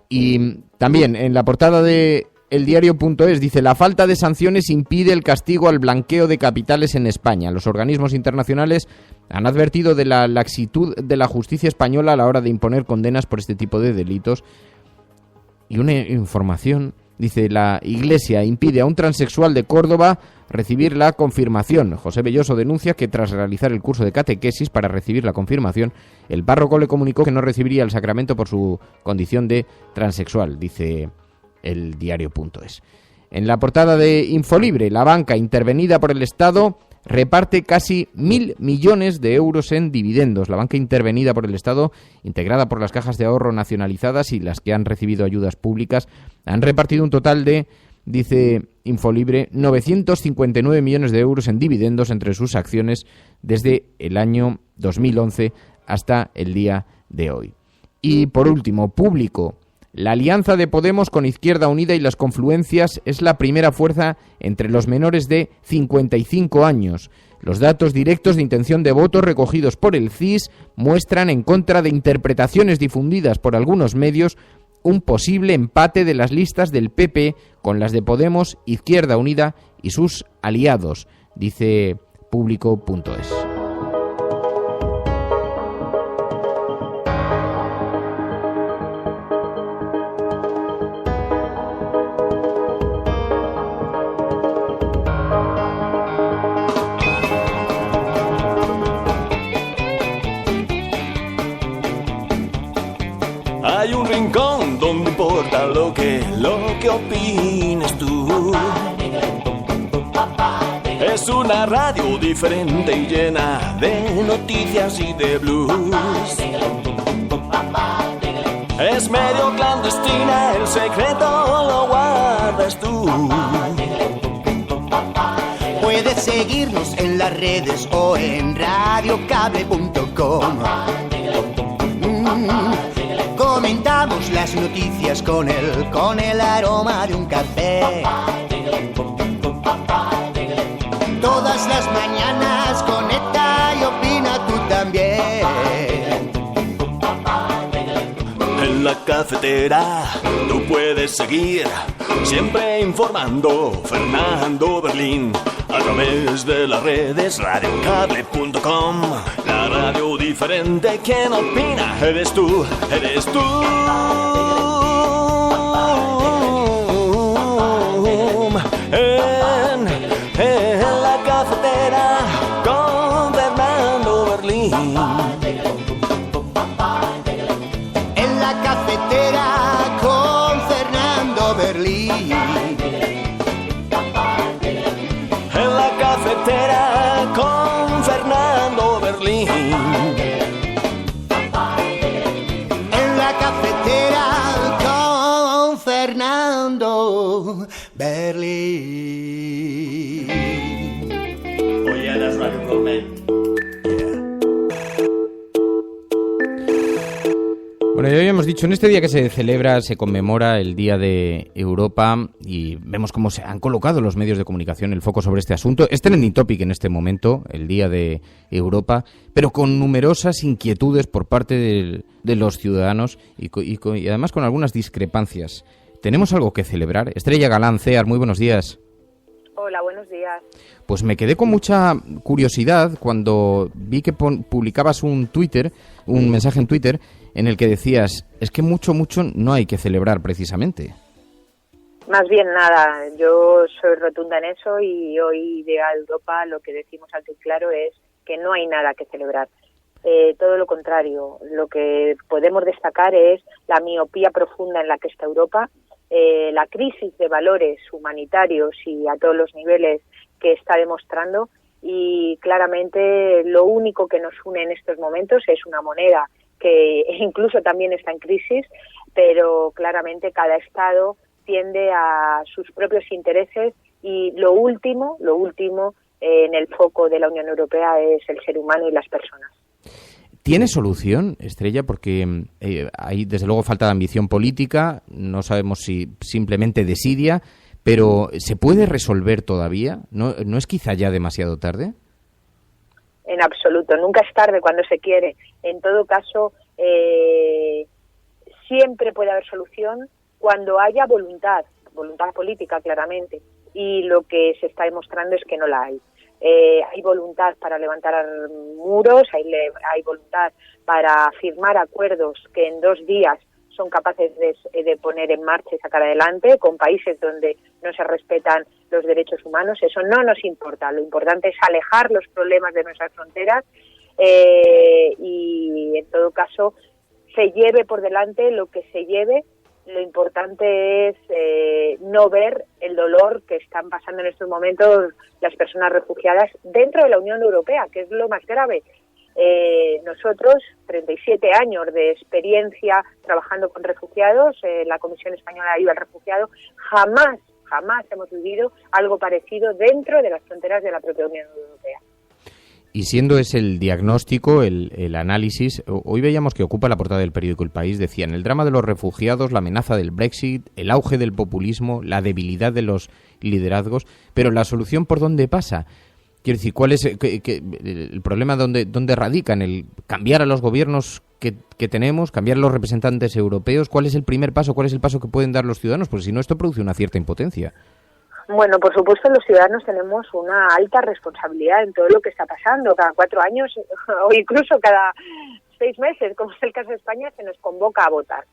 Y también en la portada de eldiario.es dice: la falta de sanciones impide el castigo al blanqueo de capitales en España. Los organismos internacionales han advertido de la laxitud de la justicia española a la hora de imponer condenas por este tipo de delitos. Y una información, dice: la Iglesia impide a un transexual de Córdoba recibir la confirmación. José Belloso denuncia que tras realizar el curso de catequesis para recibir la confirmación, el párroco le comunicó que no recibiría el sacramento por su condición de transexual, dice el diario.es. En la portada de Infolibre, la banca intervenida por el Estado reparte casi 1.000 millones de euros en dividendos. La banca intervenida por el Estado, integrada por las cajas de ahorro nacionalizadas y las que han recibido ayudas públicas, han repartido un total de, dice Infolibre, 959 millones de euros en dividendos entre sus acciones desde el año 2011 hasta el día de hoy. Y por último, Público. La alianza de Podemos con Izquierda Unida y las confluencias es la primera fuerza entre los menores de 55 años. Los datos directos de intención de voto recogidos por el CIS muestran, en contra de interpretaciones difundidas por algunos medios, un posible empate de las listas del PP con las de Podemos, Izquierda Unida y sus aliados, dice Público.es. Hay un rincón donde importa lo que opines tú. Es una radio diferente y llena de noticias y de blues. Es medio clandestina, el secreto lo guardas tú. Puedes seguirnos en las redes o en radiocable.com. Comentamos las noticias con el aroma de un café. Todas las mañanas conecta y opina tú también. En la cafetera tú puedes seguir siempre informando Fernando Berlín a través de las redes radiocable.com, la radio diferente diferente. ¿Quién opina? Eres tú, eres tú. En la cafetera con Fernando Berlín. En la cafetera con Fernando Berlín. En la cafetera con Fernando Berlín. En la cafetera con Fernando Berlín. Oh yeah, that's rock and roll, man. Bueno, ya habíamos dicho, en este día que se celebra, se conmemora el Día de Europa y vemos cómo se han colocado los medios de comunicación el foco sobre este asunto. Es trending topic en este momento, el Día de Europa, pero con numerosas inquietudes por parte de los ciudadanos y además con algunas discrepancias. ¿Tenemos algo que celebrar? Estrella Galán, CEAR, muy buenos días. Hola, buenos días. Pues me quedé con mucha curiosidad cuando vi que publicabas un mensaje en Twitter en el que decías, es que mucho no hay que celebrar precisamente. Más bien nada, yo soy rotunda en eso y hoy de Europa lo que decimos alto y claro es que no hay nada que celebrar. Todo lo contrario, lo que podemos destacar es la miopía profunda en la que está Europa, la crisis de valores humanitarios y a todos los niveles que está demostrando, y claramente lo único que nos une en estos momentos es una moneda que incluso también está en crisis, pero claramente cada Estado tiende a sus propios intereses y lo último en el foco de la Unión Europea es el ser humano y las personas. ¿Tiene solución, Estrella? Porque hay desde luego falta de ambición política, no sabemos si simplemente desidia, pero ¿se puede resolver todavía? ¿No es quizá ya demasiado tarde? En absoluto, nunca es tarde cuando se quiere. En todo caso, siempre puede haber solución cuando haya voluntad política claramente, y lo que se está demostrando es que no la hay. Hay voluntad para levantar muros, hay voluntad para firmar acuerdos que en 2 días son capaces de poner en marcha y sacar adelante con países donde no se respetan los derechos humanos. Eso no nos importa, lo importante es alejar los problemas de nuestras fronteras y en todo caso se lleve por delante lo que se lleve. Lo importante es no ver el dolor que están pasando en estos momentos las personas refugiadas dentro de la Unión Europea, que es lo más grave. Nosotros, 37 años de experiencia trabajando con refugiados, la Comisión Española de Ayuda al Refugiado, jamás hemos vivido algo parecido dentro de las fronteras de la propia Unión Europea. Y siendo ese el diagnóstico, el análisis, hoy veíamos que ocupa la portada del periódico El País, decían el drama de los refugiados, la amenaza del Brexit, el auge del populismo, la debilidad de los liderazgos, pero la solución ¿por dónde pasa? Quiero decir, ¿cuál es el problema dónde radica? ¿En el cambiar a los gobiernos que tenemos, cambiar a los representantes europeos? ¿Cuál es el primer paso? ¿Cuál es el paso que pueden dar los ciudadanos? Porque si no, esto produce una cierta impotencia. Bueno, por supuesto, los ciudadanos tenemos una alta responsabilidad en todo lo que está pasando. Cada 4 años o incluso cada 6 meses, como es el caso de España, se nos convoca a votar.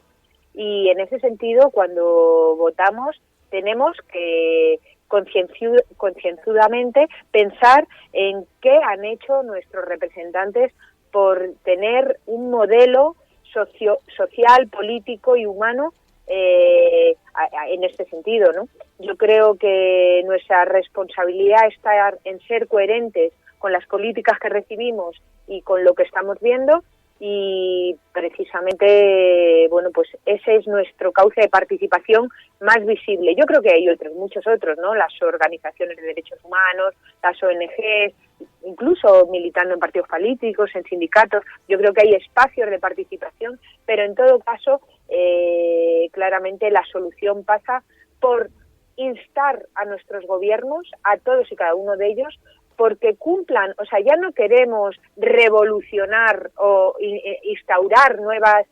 Y en ese sentido, cuando votamos, tenemos que concienzudamente pensar en qué han hecho nuestros representantes por tener un modelo social, político y humano en este sentido, ¿no? Yo creo que nuestra responsabilidad está en ser coherentes con las políticas que recibimos y con lo que estamos viendo, y precisamente, bueno, pues ese es nuestro cauce de participación más visible. Yo creo que hay muchos otros, ¿no? Las organizaciones de derechos humanos, las ONGs, incluso militando en partidos políticos, en sindicatos. Yo creo que hay espacios de participación, pero en todo caso, claramente la solución pasa por instar a nuestros gobiernos, a todos y cada uno de ellos, porque cumplan, o sea, ya no queremos revolucionar o instaurar nuevas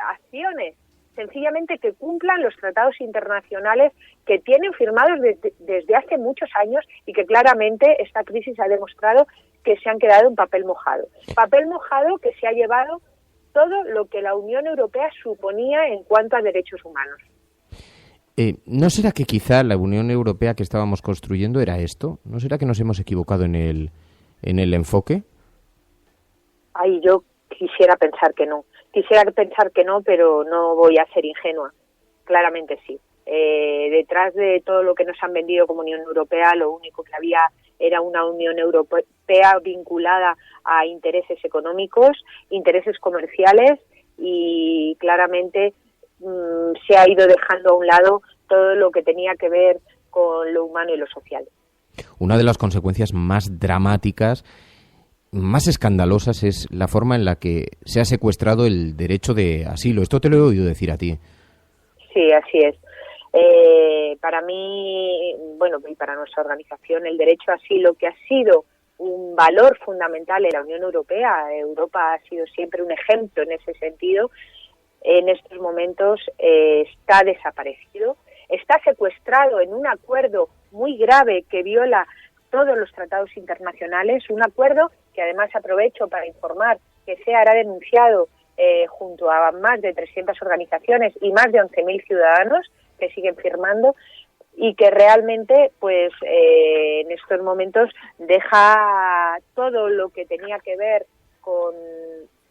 acciones, sencillamente que cumplan los tratados internacionales que tienen firmados desde hace muchos años y que claramente esta crisis ha demostrado que se han quedado en papel mojado. Papel mojado que se ha llevado todo lo que la Unión Europea suponía en cuanto a derechos humanos. ¿No será que quizá la Unión Europea que estábamos construyendo era esto? ¿No será que nos hemos equivocado en el enfoque? Ay, yo quisiera pensar que no. Pero no voy a ser ingenua. Claramente sí. Detrás de todo lo que nos han vendido como Unión Europea, lo único que había era una Unión Europea vinculada a intereses económicos, intereses comerciales, y claramente se ha ido dejando a un lado todo lo que tenía que ver con lo humano y lo social. Una de las consecuencias más dramáticas, más escandalosas, es la forma en la que se ha secuestrado el derecho de asilo. Esto te lo he oído decir a ti. Sí, así es. Para mí, bueno, y para nuestra organización, el derecho a asilo, que ha sido un valor fundamental en la Unión Europea, Europa ha sido siempre un ejemplo en ese sentido, en estos momentos está desaparecido, está secuestrado en un acuerdo muy grave que viola todos los tratados internacionales, un acuerdo que además aprovecho para informar que se hará denunciado junto a más de 300 organizaciones y más de 11.000 ciudadanos que siguen firmando, y que realmente pues en estos momentos deja todo lo que tenía que ver con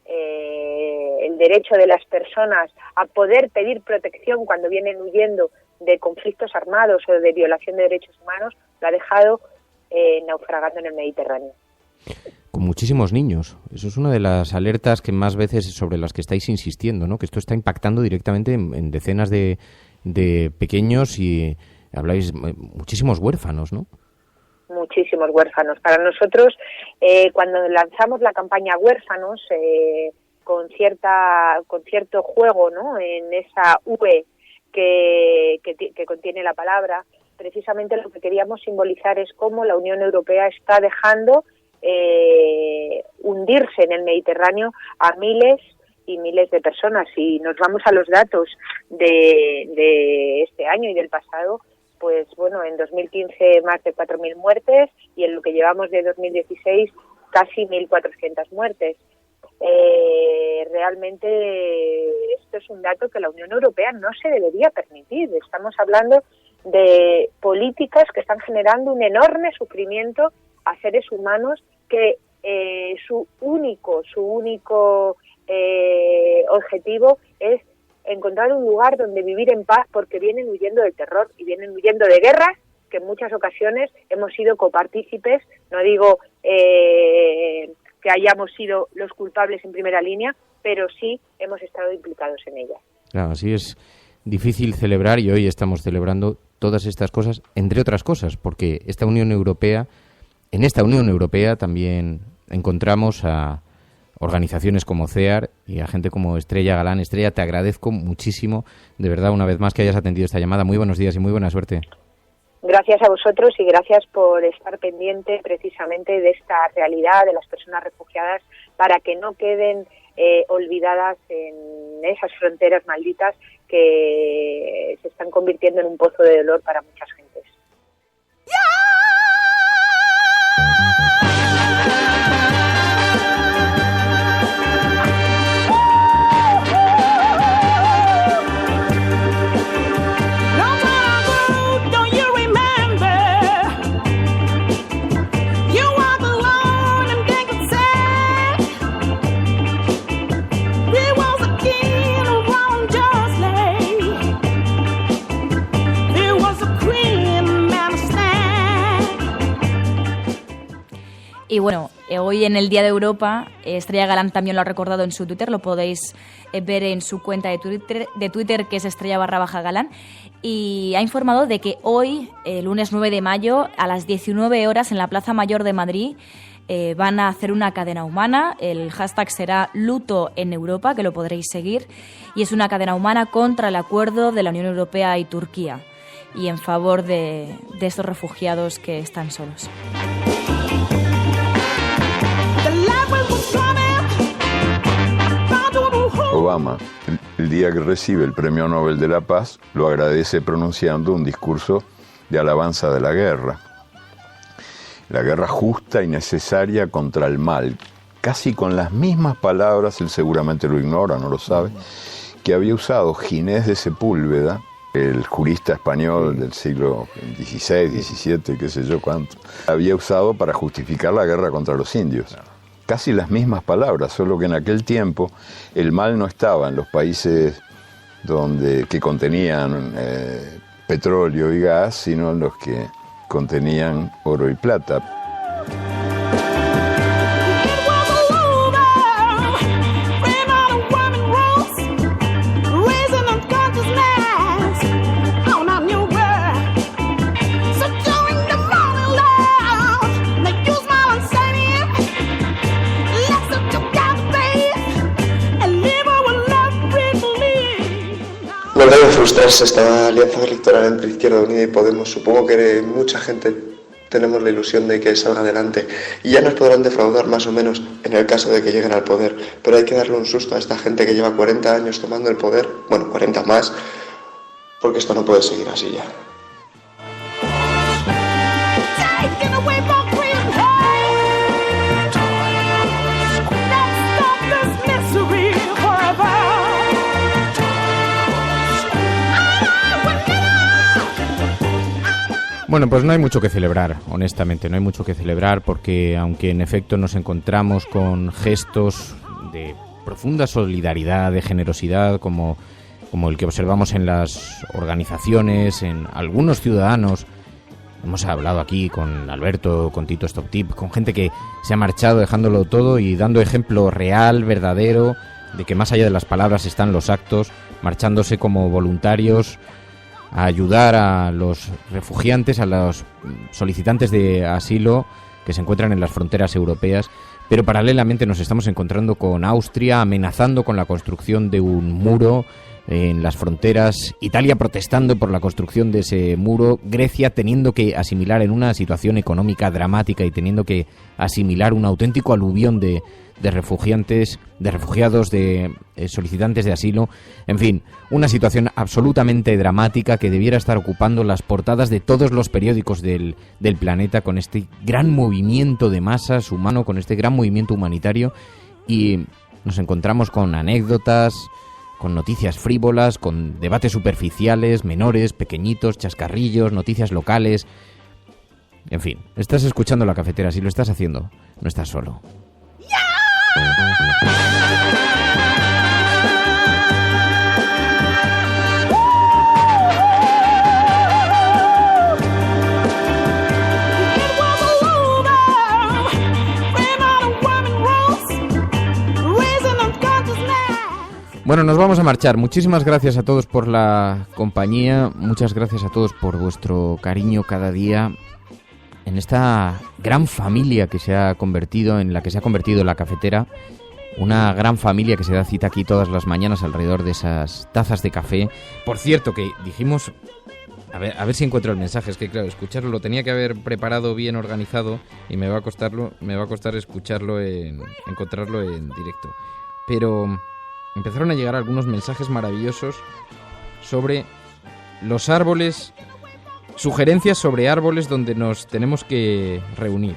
el derecho de las personas a poder pedir protección cuando vienen huyendo de conflictos armados o de violación de derechos humanos, lo ha dejado naufragando en el Mediterráneo. Con muchísimos niños. Eso es una de las alertas que más veces sobre las que estáis insistiendo, ¿no? Que esto está impactando directamente en decenas de pequeños, y habláis muchísimos huérfanos, ¿no? Muchísimos huérfanos. Para nosotros, cuando lanzamos la campaña Huérfanos, con cierto juego, ¿no?, en esa V que contiene la palabra, precisamente lo que queríamos simbolizar es cómo la Unión Europea está dejando hundirse en el Mediterráneo a miles y miles de personas. Si nos vamos a los datos de este año y del pasado, pues bueno, en 2015 más de 4.000 muertes, y en lo que llevamos de 2016 casi 1.400 muertes. Realmente esto es un dato que la Unión Europea no se debería permitir. Estamos hablando de políticas que están generando un enorme sufrimiento a seres humanos que su único objetivo es encontrar un lugar donde vivir en paz, porque vienen huyendo del terror y vienen huyendo de guerras que en muchas ocasiones hemos sido copartícipes. No digo que hayamos sido los culpables en primera línea, pero sí hemos estado implicados en ellas. Claro, así es difícil celebrar, y hoy estamos celebrando todas estas cosas, entre otras cosas, porque en esta Unión Europea también encontramos a organizaciones como CEAR y a gente como Estrella Galán. Estrella, te agradezco muchísimo, de verdad, una vez más, que hayas atendido esta llamada. Muy buenos días y muy buena suerte. Gracias a vosotros y gracias por estar pendiente precisamente de esta realidad de las personas refugiadas, para que no queden olvidadas en esas fronteras malditas que se están convirtiendo en un pozo de dolor para muchas gentes. Y bueno, hoy en el Día de Europa, Estrella Galán también lo ha recordado en su Twitter, lo podéis ver en su cuenta de Twitter, que es Estrella_Galán, y ha informado de que hoy, el lunes 9 de mayo, a las 19 horas en la Plaza Mayor de Madrid, van a hacer una cadena humana. El hashtag será Luto en Europa, que lo podréis seguir, y es una cadena humana contra el acuerdo de la Unión Europea y Turquía, y en favor de estos refugiados que están solos. Obama, el día que recibe el Premio Nobel de la Paz, lo agradece pronunciando un discurso de alabanza de la guerra. La guerra justa y necesaria contra el mal, casi con las mismas palabras, él seguramente lo ignora, no lo sabe, que había usado Ginés de Sepúlveda, el jurista español del siglo XVI, XVII, qué sé yo cuánto, había usado para justificar la guerra contra los indios. Casi las mismas palabras, solo que en aquel tiempo el mal no estaba en los países que contenían petróleo y gas, sino en los que contenían oro y plata. No debe frustrarse esta alianza electoral entre Izquierda Unida y Podemos. Supongo que mucha gente tenemos la ilusión de que salga adelante y ya nos podrán defraudar más o menos en el caso de que lleguen al poder, pero hay que darle un susto a esta gente que lleva 40 años tomando el poder, bueno, 40 más, porque esto no puede seguir así ya. Bueno, pues no hay mucho que celebrar, honestamente, no hay mucho que celebrar porque aunque en efecto nos encontramos con gestos de profunda solidaridad, de generosidad, como el que observamos en las organizaciones, en algunos ciudadanos, hemos hablado aquí con Alberto, con Tito Stop Tip, con gente que se ha marchado dejándolo todo y dando ejemplo real, verdadero, de que más allá de las palabras están los actos, marchándose como voluntarios a ayudar a los refugiantes, a los solicitantes de asilo que se encuentran en las fronteras europeas, pero paralelamente nos estamos encontrando con Austria amenazando con la construcción de un muro en las fronteras, Italia protestando por la construcción de ese muro, Grecia teniendo que asimilar en una situación económica dramática y teniendo que asimilar un auténtico aluvión de refugiantes, de refugiados, de solicitantes de asilo, en fin, una situación absolutamente dramática que debiera estar ocupando las portadas de todos los periódicos del planeta con este gran movimiento de masas humano, con este gran movimiento humanitario, y nos encontramos con anécdotas, con noticias frívolas, con debates superficiales, menores, pequeñitos, chascarrillos, noticias locales. En fin, estás escuchando La Cafetera, si lo estás haciendo, no estás solo. Bueno, nos vamos a marchar. Muchísimas gracias a todos por la compañía, muchas gracias a todos por vuestro cariño cada día en esta gran familia que se ha convertido, en la que se ha convertido La Cafetera, una gran familia que se da cita aquí todas las mañanas alrededor de esas tazas de café. Por cierto, que dijimos, a ver si encuentro el mensaje, es que claro, escucharlo lo tenía que haber preparado bien organizado y me va a costar escucharlo encontrarlo en directo. Pero empezaron a llegar algunos mensajes maravillosos sobre los árboles, sugerencias sobre árboles donde nos tenemos que reunir.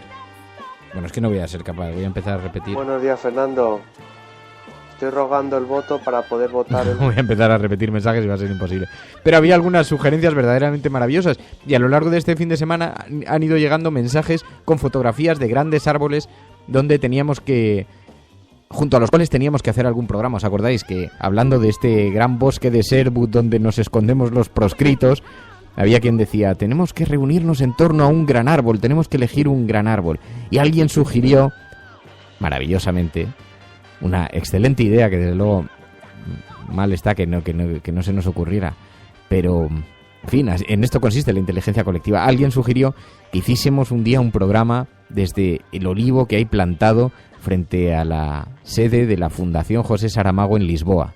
Bueno, es que no voy a ser capaz, voy a empezar a repetir. Buenos días, Fernando. Estoy rogando el voto para poder votar. Voy a empezar a repetir mensajes y va a ser imposible. Pero había algunas sugerencias verdaderamente maravillosas y a lo largo de este fin de semana han ido llegando mensajes con fotografías de grandes árboles donde junto a los cuales teníamos que hacer algún programa. ¿Os acordáis que hablando de este gran bosque de Sherwood donde nos escondemos los proscritos, había quien decía, tenemos que reunirnos en torno a un gran árbol, tenemos que elegir un gran árbol? Y alguien sugirió, maravillosamente, una excelente idea que desde luego mal está que no se nos ocurriera, pero en fin, en esto consiste la inteligencia colectiva. Alguien sugirió que hiciésemos un día un programa desde el olivo que hay plantado frente a la sede de la Fundación José Saramago en Lisboa,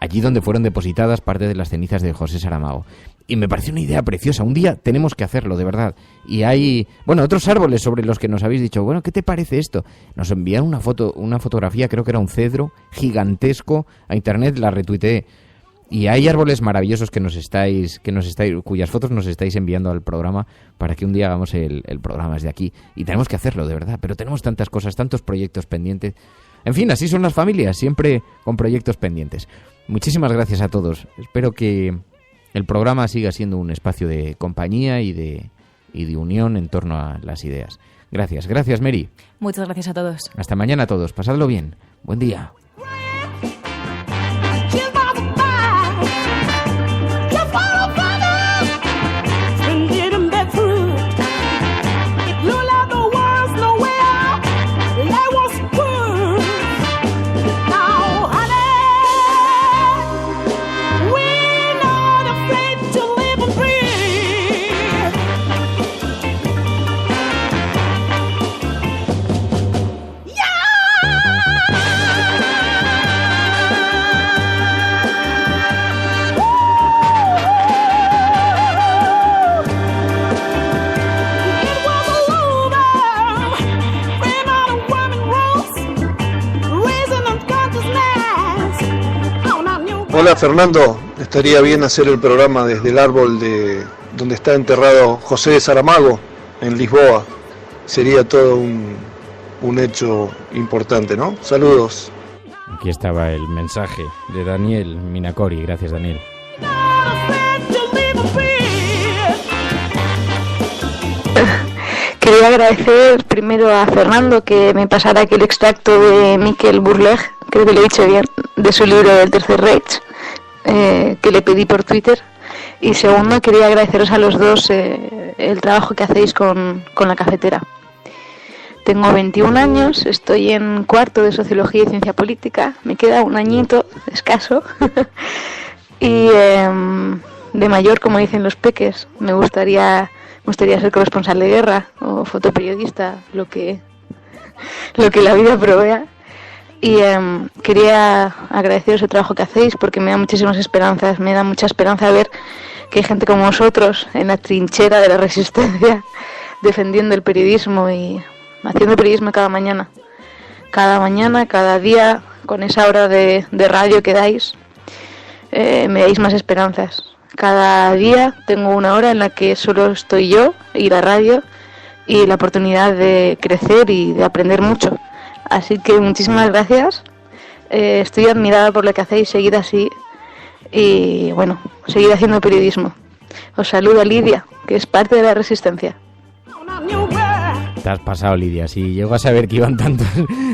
allí donde fueron depositadas parte de las cenizas de José Saramago. Y me parece una idea preciosa. Un día tenemos que hacerlo, de verdad. Y hay, otros árboles sobre los que nos habéis dicho, ¿qué te parece esto? Nos enviaron una fotografía, creo que era un cedro gigantesco a internet, la retuiteé. Y hay árboles maravillosos cuyas fotos nos estáis enviando al programa para que un día hagamos el programa desde aquí. Y tenemos que hacerlo, de verdad. Pero tenemos tantas cosas, tantos proyectos pendientes. En fin, así son las familias, siempre con proyectos pendientes. Muchísimas gracias a todos. Espero que el programa siga siendo un espacio de compañía y de unión en torno a las ideas. Gracias, Mary. Muchas gracias a todos. Hasta mañana a todos. Pasadlo bien. Buen día. Hola Fernando, estaría bien hacer el programa desde el árbol de donde está enterrado José de Saramago, en Lisboa. Sería todo un hecho importante, ¿no? Saludos. Aquí estaba el mensaje de Daniel Minacori. Gracias, Daniel. Quería agradecer primero a Fernando que me pasara aquel extracto de Miquel Burleg, creo que lo he dicho bien, de su libro del Tercer Reich, que le pedí por Twitter. Y segundo, quería agradeceros a los dos el trabajo que hacéis con la cafetera. Tengo 21 años, estoy en cuarto de Sociología y Ciencia Política, me queda un añito escaso. Y de mayor, como dicen los peques, me gustaría ser corresponsal de guerra o fotoperiodista, lo que la vida provea. Y quería agradeceros el trabajo que hacéis porque me da muchísimas esperanzas, me da mucha esperanza ver que hay gente como vosotros en la trinchera de la resistencia defendiendo el periodismo y haciendo periodismo cada mañana, cada día, con esa hora de radio que dais, me dais más esperanzas. Cada día tengo una hora en la que solo estoy yo y la radio y la oportunidad de crecer y de aprender mucho. Así que muchísimas gracias. Estoy admirada por lo que hacéis, seguid así y bueno, seguid haciendo periodismo. Os saluda Lidia, que es parte de la resistencia. Te has pasado, Lidia. Si llego a saber que iban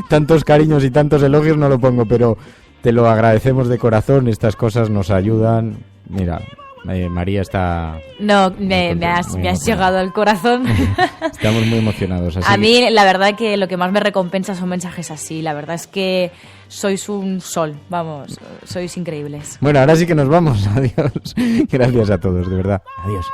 tantos cariños y tantos elogios no lo pongo, pero te lo agradecemos de corazón. Estas cosas nos ayudan. Mira, María está... No, me has llegado al corazón. Estamos muy emocionados. Así. A mí, la verdad que lo que más me recompensa son mensajes así. La verdad es que sois un sol, vamos, sois increíbles. Bueno, ahora sí que nos vamos. Adiós. Gracias a todos, de verdad. Adiós.